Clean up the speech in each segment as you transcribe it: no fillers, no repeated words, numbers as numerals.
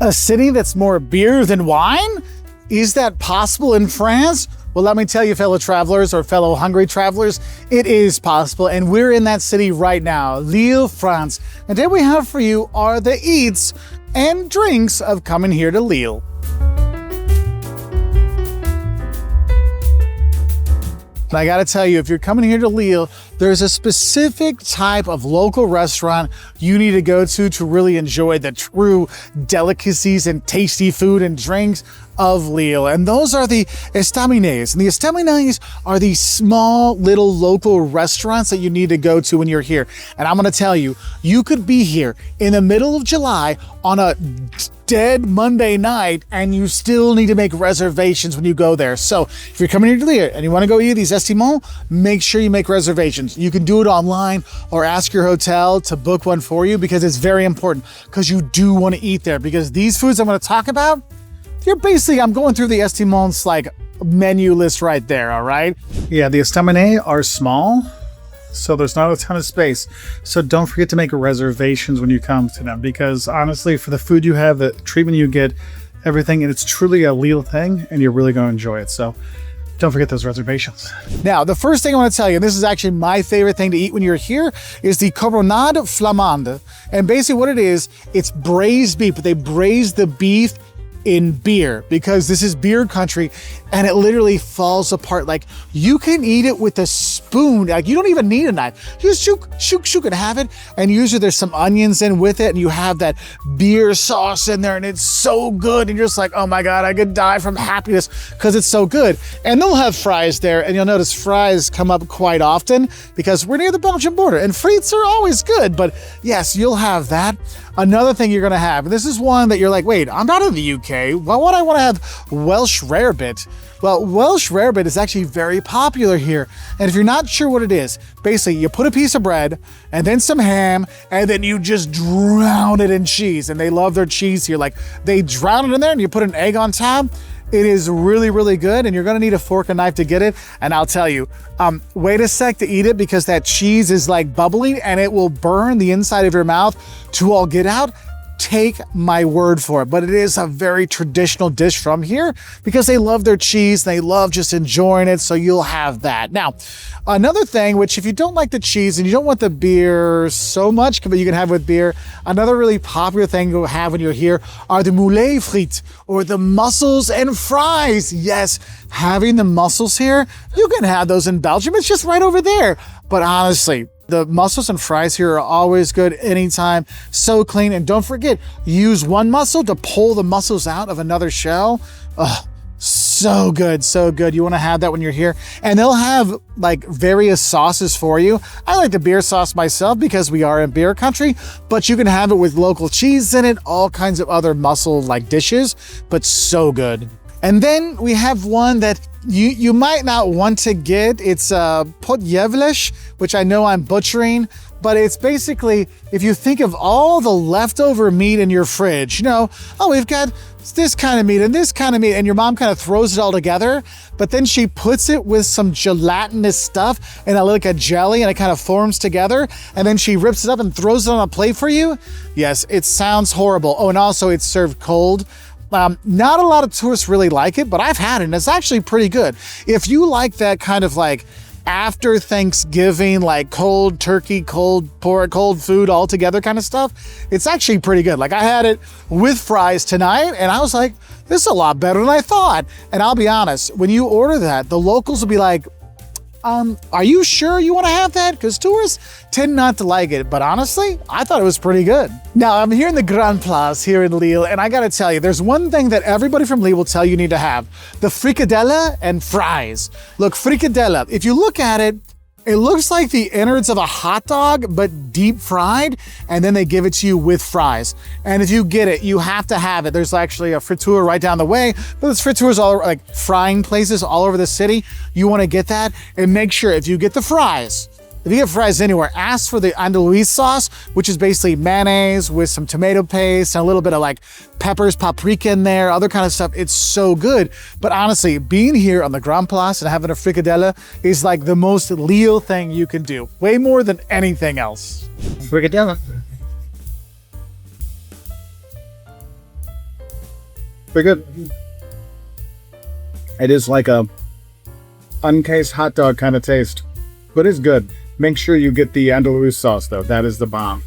A city that's more beer than wine? Is that possible in France? Well, let me tell you, fellow travelers or fellow hungry travelers, it is possible, and we're in that city right now, Lille, France. And what we have for you are the eats and drinks of coming here to Lille. And I gotta tell you, if you're coming here to Lille, there's a specific type of local restaurant you need to go to really enjoy the true delicacies and tasty food and drinks of Lille. And those are the estaminets. And the estaminets are these small little local restaurants that you need to go to when you're here. And I'm gonna tell you, you could be here in the middle of July on a dead Monday night and you still need to make reservations when you go there. So if you're coming here to Lille and you want to go eat these estaminets, make sure you make reservations. You can do it online or ask your hotel to book one for you, because it's very important, because you do want to eat there, because these foods I'm going to talk about, you're basically, I'm going through the estaminets like menu list right there, all right? Yeah, the estaminets are small, so there's not a ton of space. So don't forget to make reservations when you come to them, because honestly, for the food you have, the treatment you get, everything, and it's truly a Lille thing, and you're really going to enjoy it. So don't forget those reservations. Now, the first thing I want to tell you, and this is actually my favorite thing to eat when you're here, is the carbonnade flamande. And basically what it is, it's braised beef, but they braise the beef in beer, because this is beer country and it literally falls apart. Like, you can eat it with a spoon. Like, you don't even need a knife. You just shook and have it. And usually there's some onions in with it and you have that beer sauce in there and it's so good. And you're just like, oh my God, I could die from happiness because it's so good. And they'll have fries there, and you'll notice fries come up quite often because we're near the Belgian border and frites are always good. But yes, you'll have that. Another thing you're gonna have, and this is one that you're like, wait, I'm not in the UK. Why would I want to have Welsh rarebit? Well, Welsh rarebit is actually very popular here. And if you're not sure what it is, basically you put a piece of bread and then some ham, and then you just drown it in cheese. And they love their cheese here. Like, they drown it in there and you put an egg on top. It is really, really good, and you're gonna need a fork and knife to get it. And I'll tell you, wait a sec to eat it, because that cheese is like bubbling and it will burn the inside of your mouth to all get out. Take my word for it. But it is a very traditional dish from here, because they love their cheese. They love just enjoying it. So you'll have that. Now, another thing, which if you don't like the cheese and you don't want the beer so much, but you can have with beer, another really popular thing you'll have when you're here are the moules-frites, or the mussels and fries. Yes, having the mussels here, you can have those in Belgium. It's just right over there. But honestly, the mussels and fries here are always good anytime. So clean. And don't forget, use one mussel to pull the mussels out of another shell. Oh, so good, so good. You want to have that when you're here. And they'll have like various sauces for you. I like the beer sauce myself because we are in beer country, but you can have it with local cheese in it, all kinds of other mussel like dishes, but so good. And then we have one that you might not want to get. It's pot-jevlish, which I know I'm butchering, but it's basically, if you think of all the leftover meat in your fridge, you know, oh, we've got this kind of meat and this kind of meat, and your mom kind of throws it all together, but then she puts it with some gelatinous stuff and like a jelly, and it kind of forms together, and then she rips it up and throws it on a plate for you. Yes, it sounds horrible. Oh, and also it's served cold. Not a lot of tourists really like it, but I've had it and it's actually pretty good. If you like that kind of like after Thanksgiving, like cold turkey, cold pork, cold food all together kind of stuff, it's actually pretty good. Like, I had it with fries tonight and I was like, this is a lot better than I thought. And I'll be honest, when you order that, the locals will be like, are you sure you want to have that? Because tourists tend not to like it, but honestly, I thought it was pretty good. Now, I'm here in the Grand Place here in Lille, and I gotta tell you, there's one thing that everybody from Lille will tell you need to have: the frikadelle and fries. Look, frikadelle, if you look at it, it looks like the innards of a hot dog, but deep fried, and then they give it to you with fries. And if you get it, you have to have it. There's actually a friture right down the way, but there's fritures all like frying places all over the city. You want to get that, and make sure if you get the fries, if you get fries anywhere, ask for the Andalouse sauce, which is basically mayonnaise with some tomato paste and a little bit of like peppers, paprika in there, other kind of stuff. It's so good. But honestly, being here on the Grand Place and having a frikadelle is like the most Lille thing you can do. Way more than anything else. Frikadelle. Pretty good. It is like a uncased hot dog kind of taste, but it's good. Make sure you get the Andalous sauce though. That is the bomb.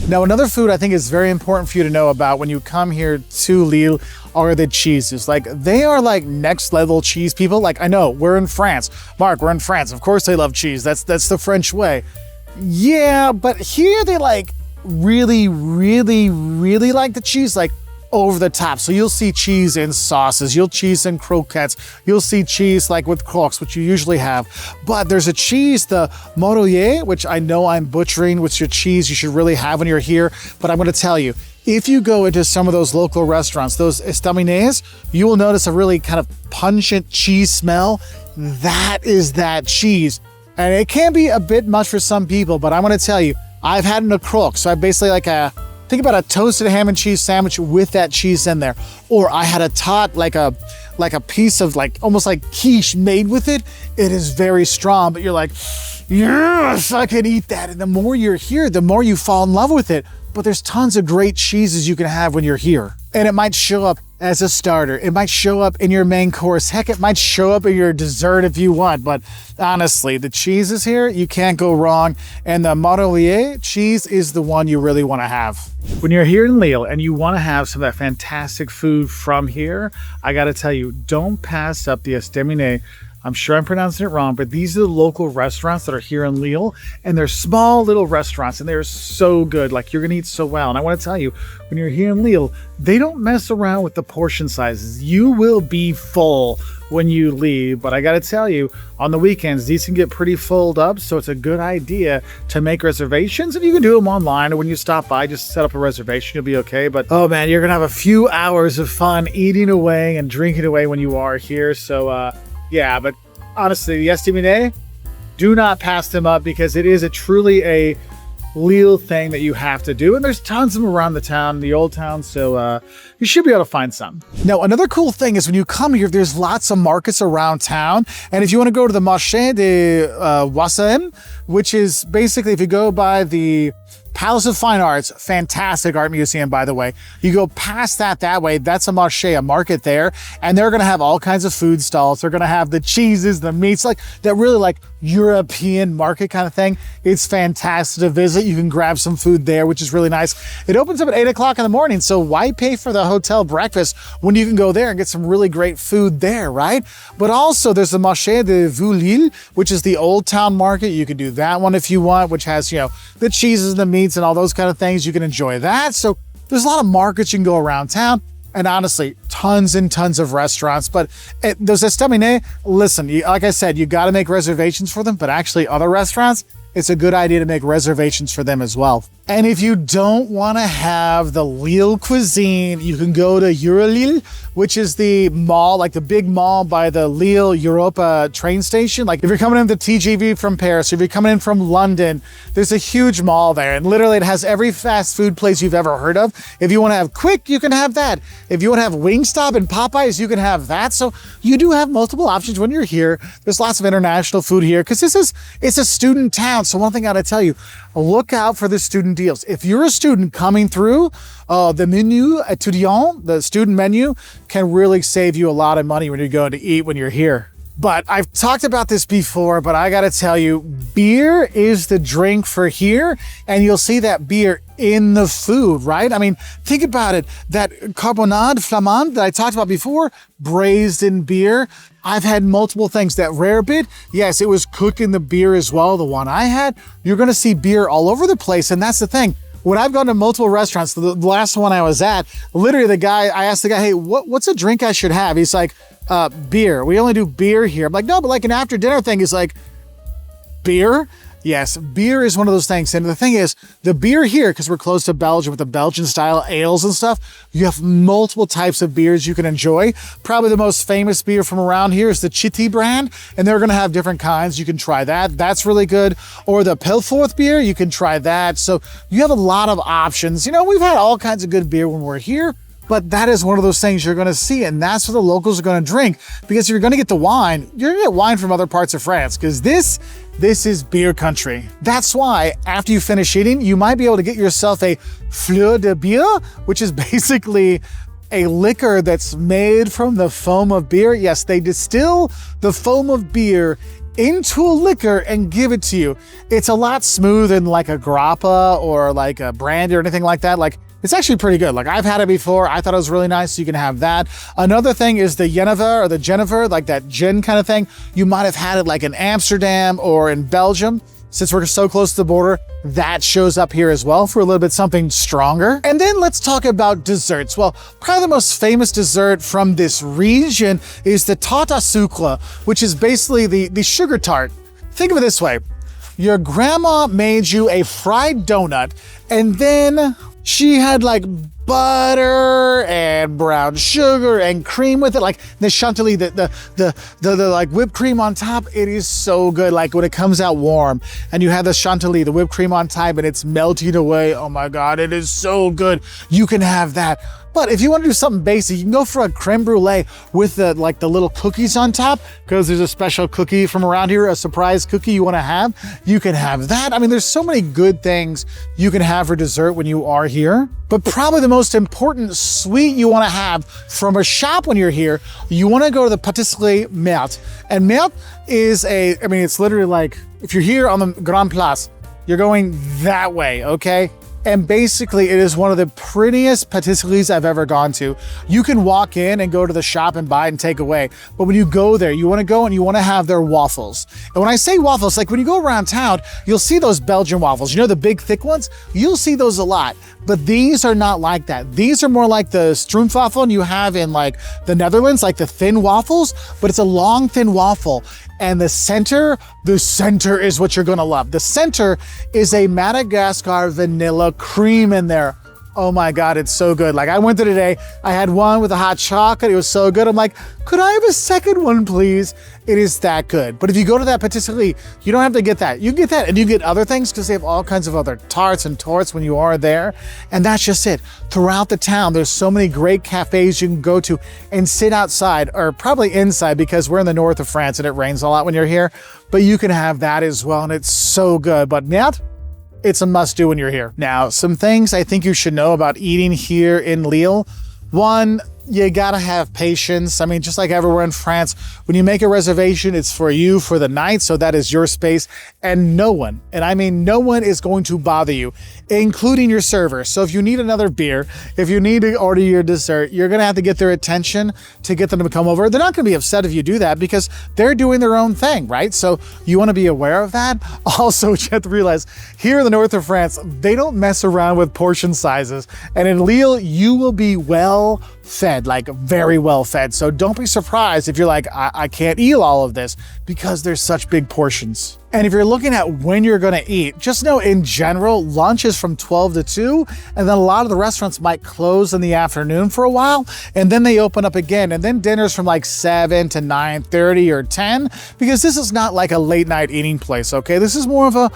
Now, another food I think is very important for you to know about when you come here to Lille are the cheeses. Like, they are like next level cheese people. Like, I know we're in France. Mark, we're in France. Of course they love cheese. That's the French way. Yeah, but here they like really like the cheese, like over the top. So you'll see cheese in sauces, you'll cheese in croquettes, you'll see cheese like with croques, which you usually have. But there's a cheese, the moules, which I know I'm butchering, which your cheese you should really have when you're here. But I'm gonna tell you, if you go into some of those local restaurants, those estaminets, you will notice a really kind of pungent cheese smell. That is that cheese. And it can be a bit much for some people, but I'm gonna tell you, I've had a croque. So I basically think about a toasted ham and cheese sandwich with that cheese in there. Or I had a tot, like a piece of like, almost like quiche made with it. It is very strong, but you're like, yes, I can eat that. And the more you're here, the more you fall in love with it. But there's tons of great cheeses you can have when you're here. And it might show up as a starter. It might show up in your main course. Heck, it might show up in your dessert if you want. But honestly, the cheeses here, you can't go wrong. And the Moules cheese is the one you really want to have. When you're here in Lille and you want to have some of that fantastic food from here, I got to tell you, don't pass up the estaminets. I'm sure I'm pronouncing it wrong, but these are the local restaurants that are here in Lille, and they're small little restaurants, and they're so good. Like, you're gonna eat so well. And I want to tell you, when you're here in Lille, they don't mess around with the portion sizes. You will be full when you leave, but I gotta tell you, on the weekends, these can get pretty filled up, so it's a good idea to make reservations, and you can do them online, or when you stop by, just set up a reservation, you'll be okay. But oh man, you're gonna have a few hours of fun eating away and drinking away when you are here. So yeah, but honestly, the estaminets, do not pass them up, because it is truly a Lille thing that you have to do. And there's tons of them around the town, the old town, so you should be able to find some. Now, another cool thing is when you come here, there's lots of markets around town. And if you want to go to the Marché des Waffles, which is basically, if you go by the Palace of Fine Arts, fantastic art museum, by the way. You go past that way, that's a marché, a market there, and they're gonna have all kinds of food stalls. They're gonna have the cheeses, the meats, like that really like European market kind of thing. It's fantastic to visit. You can grab some food there, which is really nice. It opens up at 8 o'clock in the morning, so why pay for the hotel breakfast when you can go there and get some really great food there, right? But also there's the Marché de Lille, which is the old town market. You can do that one if you want, which has, you know, the cheeses and the meats and all those kind of things. You can enjoy that. So there's a lot of markets you can go around town, and honestly, tons and tons of restaurants. But those estaminets, listen, like I said, you got to make reservations for them, but actually other restaurants, it's a good idea to make reservations for them as well. And if you don't want to have the Lille cuisine, you can go to Eurolille, which is the mall, like the big mall by the Lille Europa train station. Like if you're coming in the TGV from Paris, if you're coming in from London, there's a huge mall there. And literally it has every fast food place you've ever heard of. If you want to have quick, you can have that. If you want to have Wingstop and Popeyes, you can have that. So you do have multiple options when you're here. There's lots of international food here because it's a student town. So one thing I gotta tell you, look out for the student deals. If you're a student coming through, the menu étudiant, the student menu, can really save you a lot of money when you're going to eat when you're here. But I've talked about this before, but I gotta tell you, beer is the drink for here, and you'll see that beer in the food, right? I mean, think about it. That carbonnade flamande that I talked about before, braised in beer. I've had multiple things. That rare bit, yes, it was cooked in the beer as well. The one I had, you're gonna see beer all over the place, and that's the thing. When I've gone to multiple restaurants, the last one I was at, literally I asked the guy, hey, what's a drink I should have? He's like, beer. We only do beer here. I'm like, no, but like an after dinner thing. He's like, beer? Yes, beer is one of those things. And the thing is, the beer here, because we're close to Belgium with the Belgian style ales and stuff, you have multiple types of beers you can enjoy. Probably the most famous beer from around here is the Chitty brand, and they're gonna have different kinds. You can try that. That's really good. Or the Pilforth beer, you can try that. So you have a lot of options. You know, we've had all kinds of good beer when we're here, but that is one of those things you're gonna see, and that's what the locals are gonna drink. Because if you're gonna get the wine, you're gonna get wine from other parts of France, because this is beer country. That's why after you finish eating, you might be able to get yourself a fleur de bière, which is basically a liquor that's made from the foam of beer. Yes, they distill the foam of beer into a liquor and give it to you. It's a lot smoother than like a grappa or like a brandy or anything like that. Like, it's actually pretty good. Like, I've had it before. I thought it was really nice. So you can have that. Another thing is the Jenever or the Jennifer, like that gin kind of thing. You might have had it like in Amsterdam or in Belgium. Since we're so close to the border, that shows up here as well for a little bit something stronger. And then let's talk about desserts. Well, probably the most famous dessert from this region is the tarte à sucre, which is basically the sugar tart. Think of it this way. Your grandma made you a fried donut, and then she had like butter and brown sugar and cream with it, like the chantilly, the like whipped cream on top. It is so good. Like when it comes out warm and you have the chantilly, the whipped cream on top, and it's melting away. Oh my God, it is so good. You can have that. But if you want to do something basic, you can go for a creme brulee with the little cookies on top, because there's a special cookie from around here, a surprise cookie you want to have. You can have that. I mean, there's so many good things you can have for dessert when you are here. But probably the most important sweet you want to have from a shop when you're here, you want to go to the Patisserie Mert. And Mert is it's literally like, if you're here on the Grand Place, you're going that way, okay? And basically, it is one of the prettiest patisseries I've ever gone to. You can walk in and go to the shop and buy and take away. But when you go there, you want to go and you want to have their waffles. And when I say waffles, like when you go around town, you'll see those Belgian waffles. You know, the big thick ones? You'll see those a lot. But these are not like that. These are more like the stroopwafel you have in like the Netherlands, like the thin waffles, but it's a long, thin waffle. And the center is what you're gonna love. The center is a Madagascar vanilla cream in there. Oh my God, it's so good. Like, I went there today, I had one with a hot chocolate. It was so good. I'm like, could I have a second one, please? It is that good. But if you go to that patisserie, you don't have to get that. You can get that and you get other things because they have all kinds of other tarts and torts when you are there. And that's just it. Throughout the town, there's so many great cafes you can go to and sit outside, or probably inside because we're in the north of France and it rains a lot when you're here. But you can have that as well, and it's so good. But Mert, it's a must-do when you're here. Now, some things I think you should know about eating here in Lille. One, you gotta have patience. I mean, just like everywhere in France, when you make a reservation, it's for you for the night, so that is your space, and no one, and I mean no one, is going to bother you, including your server. So if you need another beer, if you need to order your dessert, you're gonna have to get their attention to get them to come over. They're not gonna be upset if you do that because they're doing their own thing, right? So you wanna be aware of that. Also, you have to realize, here in the north of France, they don't mess around with portion sizes, and in Lille, you will be well fed, like very well fed. So don't be surprised if you're like, I can't eat all of this, because there's such big portions. And if you're looking at when you're gonna eat, just know in general, lunch is from 12 to 2, and then a lot of the restaurants might close in the afternoon for a while, and then they open up again, and then dinner's from like 7 to 9:30 or 10, because this is not like a late night eating place, okay? This is more of a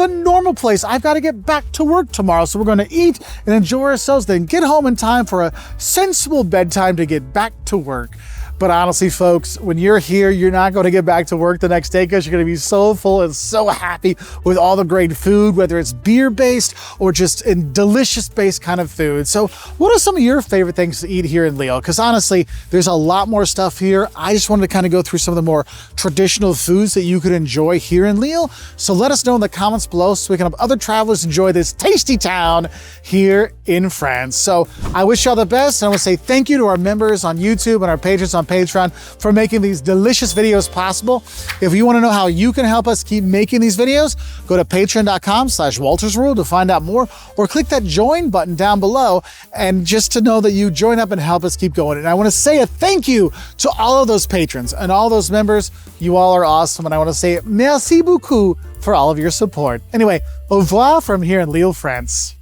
normal place. I've got to get back to work tomorrow, so we're gonna eat and enjoy ourselves, then get home in time for a sensible bedtime to get back to work. But honestly, folks, when you're here, you're not going to get back to work the next day because you're going to be so full and so happy with all the great food, whether it's beer-based or just in delicious-based kind of food. So what are some of your favorite things to eat here in Lille? Because honestly, there's a lot more stuff here. I just wanted to kind of go through some of the more traditional foods that you could enjoy here in Lille. So let us know in the comments below so we can have other travelers enjoy this tasty town here in France. So I wish y'all the best. And I want to say thank you to our members on YouTube and our patrons on Patreon for making these delicious videos possible. If you want to know how you can help us keep making these videos, go to patreon.com/WoltersWorld to find out more, or click that join button down below, and just to know that you join up and help us keep going. And I want to say a thank you to all of those patrons and all those members. You all are awesome, and I want to say merci beaucoup for all of your support. Anyway, au revoir from here in Lille, France.